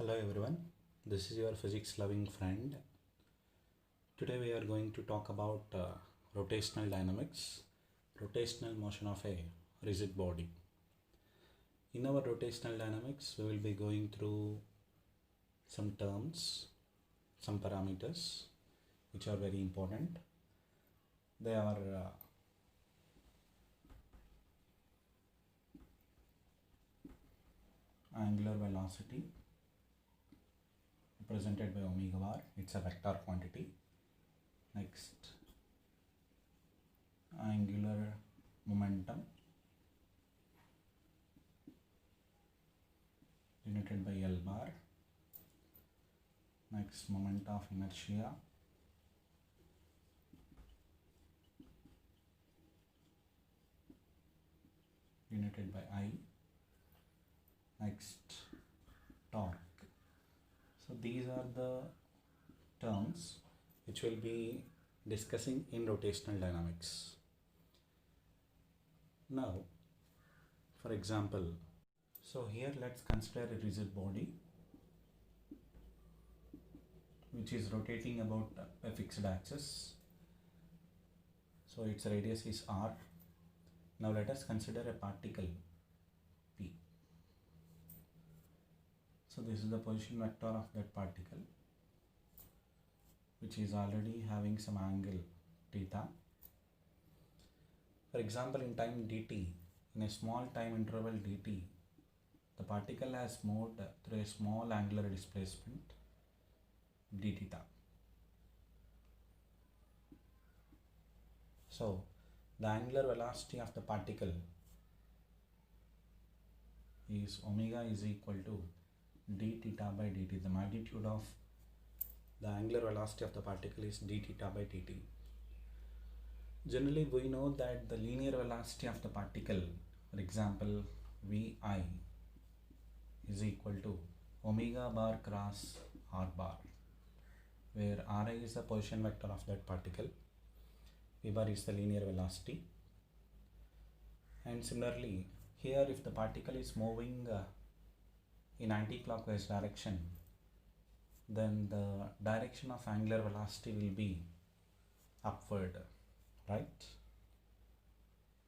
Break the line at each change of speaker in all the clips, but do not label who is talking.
Hello everyone, this is your physics loving friend. Today we are going to talk about rotational dynamics, rotational motion of a rigid body. In our rotational dynamics, we will be going through some terms, some parameters which are very important. They are angular velocity represented by omega bar, it's a vector quantity. Next, angular momentum denoted by L bar. Next, moment of inertia denoted by I. Next, torque. So these are the terms which we'll be discussing in rotational dynamics. Now, for example, so here let's consider a rigid body which is rotating about a fixed axis. So its radius is r. Now let us consider a particle P. So this is the position vector of that particle, which is already having some angle theta. For example, in time dt, in a small time interval dt, the particle has moved through a small angular displacement d theta. So the angular velocity of the particle is omega is equal to d theta by dt. The magnitude of the angular velocity of the particle is d theta by dt. Generally, we know that the linear velocity of the particle, for example, vi is equal to omega bar cross r bar, where ri is the position vector of that particle, v bar is the linear velocity. And similarly, here if the particle is moving in anti-clockwise direction, then the direction of angular velocity will be upward, right?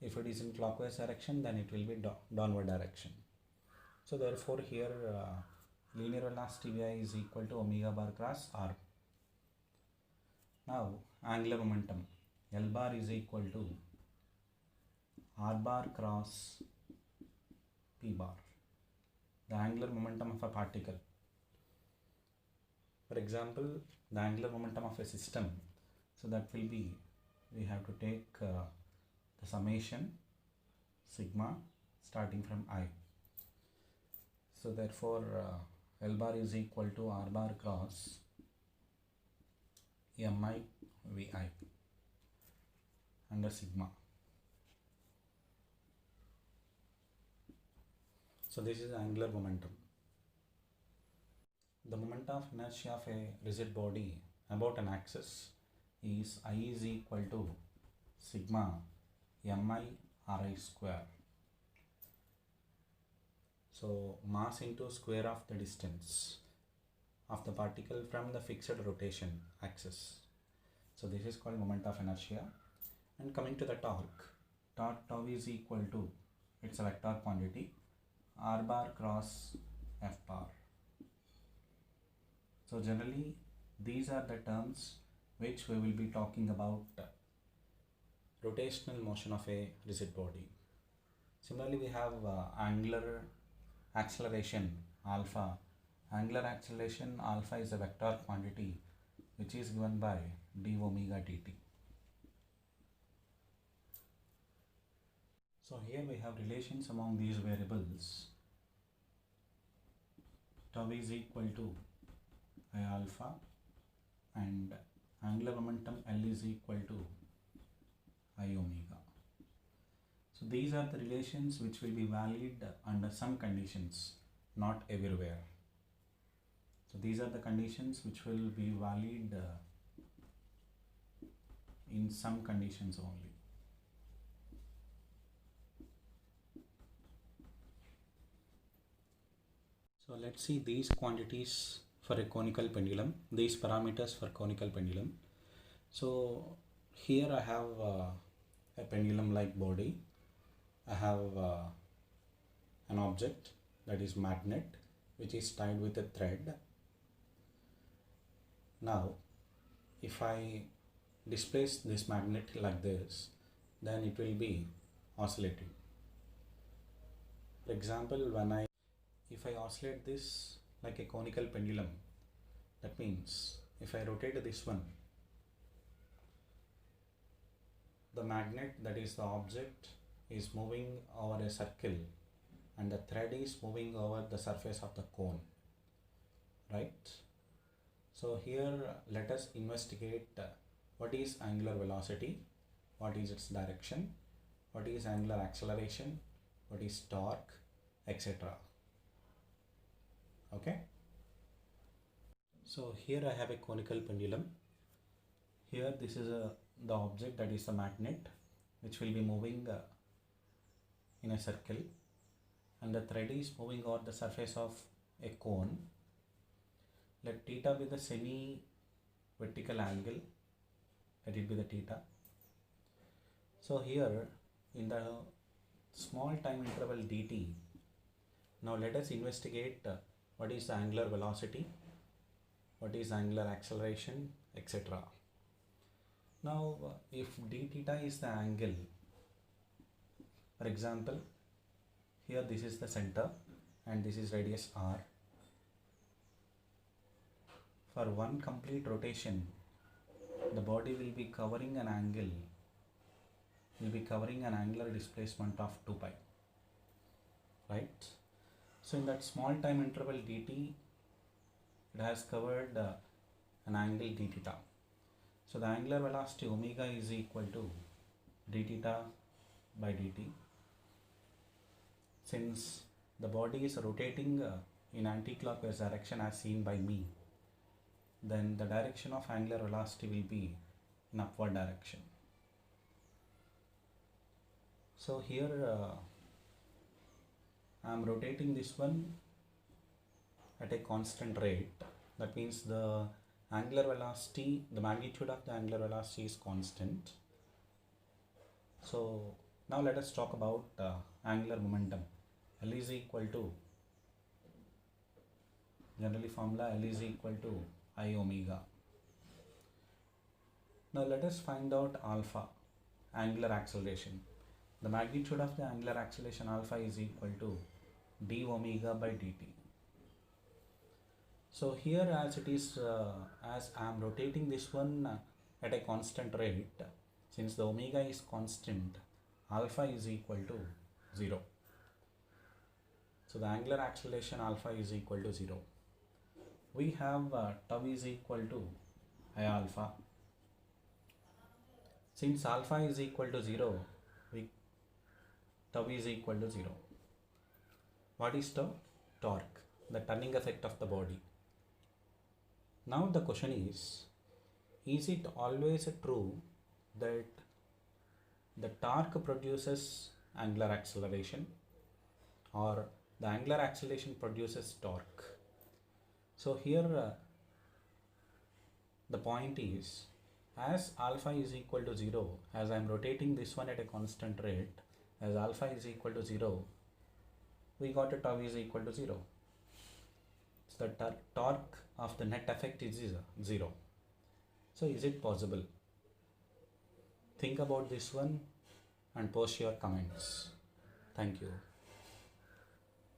If it is in clockwise direction, then it will be downward direction. So therefore here linear velocity vi is equal to omega bar cross r. Now angular momentum L bar is equal to r bar cross p bar, the angular momentum of a particle. For example, the angular momentum of a system, so that will be, we have to take the summation sigma starting from I. So therefore L bar is equal to r bar cross mi vi under sigma. So this is angular momentum. The moment of inertia of a rigid body about an axis is I is equal to sigma mi ri square. So mass into square of the distance of the particle from the fixed rotation axis. So this is called moment of inertia. And coming to the torque tau is equal to, it's a vector quantity, r bar cross f bar. So generally these are the terms which we will be talking about rotational motion of a rigid body. Similarly, we have angular acceleration alpha. Angular acceleration alpha is a vector quantity which is given by d omega dt. So here we have relations among these variables. Tau is equal to I alpha and angular momentum L is equal to I omega. So these are the relations which will be valid under some conditions, not everywhere. So these are the conditions which will be valid in some conditions only. So let's see these quantities for a conical pendulum, these parameters for conical pendulum. So here I have a pendulum like body. I have an object, that is magnet, which is tied with a thread. Now if I displace this magnet like this, then it will be oscillating. For example, if I oscillate this like a conical pendulum, that means if I rotate this one, the magnet, that is the object, is moving over a circle and the thread is moving over the surface of the cone, right? So here let us investigate what is angular velocity, what is its direction, what is angular acceleration, what is torque, etc. Okay. So here I have a conical pendulum. Here this is the object, that is the magnet, which will be moving in a circle, and the thread is moving over the surface of a cone. Let theta be the semi vertical angle, let it be the theta. So here in the small time interval dt, now let us investigate what is the angular velocity, what is angular acceleration, etc. Now if d theta is the angle, for example, here this is the center and this is radius r. For one complete rotation, the body will be covering an angle, will be covering an angular displacement of 2 pi, right? So in that small time interval dt, it has covered an angle d theta. So the angular velocity omega is equal to d theta by dt. Since the body is rotating in anti-clockwise direction as seen by me, then the direction of angular velocity will be in upward direction. So here I am rotating this one at a constant rate. That means the angular velocity, the magnitude of the angular velocity is constant. So now let us talk about angular momentum. L is equal to, generally formula L is equal to I omega. Now let us find out alpha, angular acceleration. The magnitude of the angular acceleration alpha is equal to d omega by dt. So here as it is, as I am rotating this one at a constant rate, since the omega is constant, alpha is equal to 0. So the angular acceleration alpha is equal to 0. We have tau is equal to I alpha. Since alpha is equal to 0, tau is equal to 0. What is tau? Torque, the turning effect of the body. Now the question is it always true that the torque produces angular acceleration, or the angular acceleration produces torque? So here the point is, as alpha is equal to 0, as I am rotating this one at a constant rate, as alpha is equal to 0, we got a tau is equal to 0. So the torque of the net effect is 0. So is it possible? Think about this one and post your comments. Thank you.